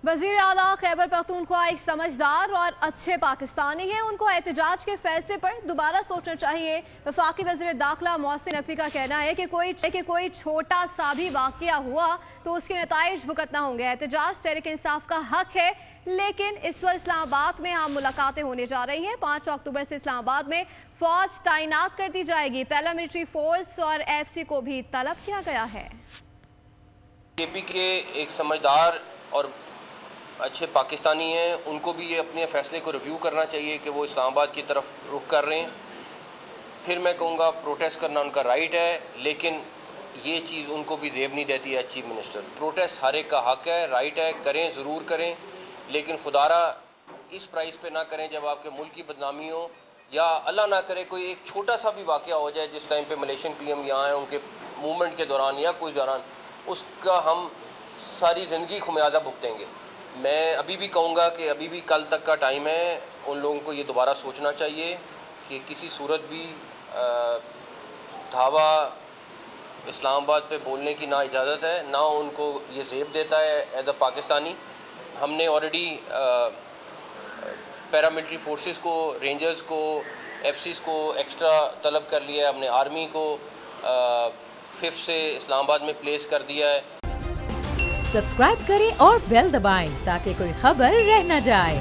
वज़ीर आला खैबर पख्तूनख्वा एक समझदार और अच्छे पाकिस्तानी हैं। उनको एहतजाज के फैसले पर दोबारा सोचना चाहिए। वफाकी वज़ीर दाखिला मोहसिन नकवी का कहना है कि कोई छोटा सा भी वाक़या हुआ तो उसके नताइज भुगतना होंगे। एहतजाज तहरीक इंसाफ का हक है, लेकिन इस वक्त इस्लामाबाद में आम मुलाकातें होने जा रही हैं। 5 अक्टूबर से इस्लामाबाद में फौज तैनात कर दी जाएगी। पैरामिलिट्री फोर्स और FC को भी तलब किया गया है। KP के एक समझदार और अच्छे पाकिस्तानी हैं, उनको भी ये अपने फैसले को रिव्यू करना चाहिए कि वो इस्लामाबाद की तरफ रुख कर रहे हैं। फिर मैं कहूँगा प्रोटेस्ट करना उनका राइट है, लेकिन ये चीज़ उनको भी जेब नहीं देती है चीफ मिनिस्टर। प्रोटेस्ट हर एक का हक है, राइट है, करें, ज़रूर करें, लेकिन खुदारा इस प्राइस पे ना करें जब आपके मुल्क की बदनामी हो, या अल्लाह ना करे कोई एक छोटा सा भी वाक़या हो जाए जिस टाइम पे मलेशियन PM यहाँ आए उनके मूवमेंट के दौरान या कोई दौरान, उसका हम सारी ज़िंदगी खुमियाजा भुगतेंगे। मैं अभी भी कहूँगा कि अभी भी कल तक का टाइम है। उन लोगों को ये दोबारा सोचना चाहिए कि किसी सूरत भी धावा इस्लामाबाद पे बोलने की ना इजाज़त है, ना उनको ये जेब देता है एज अ पाकिस्तानी। हमने ऑलरेडी पैरामिलिट्री फोर्सेस को, रेंजर्स को, FCs को एक्स्ट्रा तलब कर लिया है। हमने आर्मी को 5th से इस्लामाबाद में प्लेस कर दिया है। सब्सक्राइब करें और बेल दबाएं ताकि कोई खबर रह न जाए।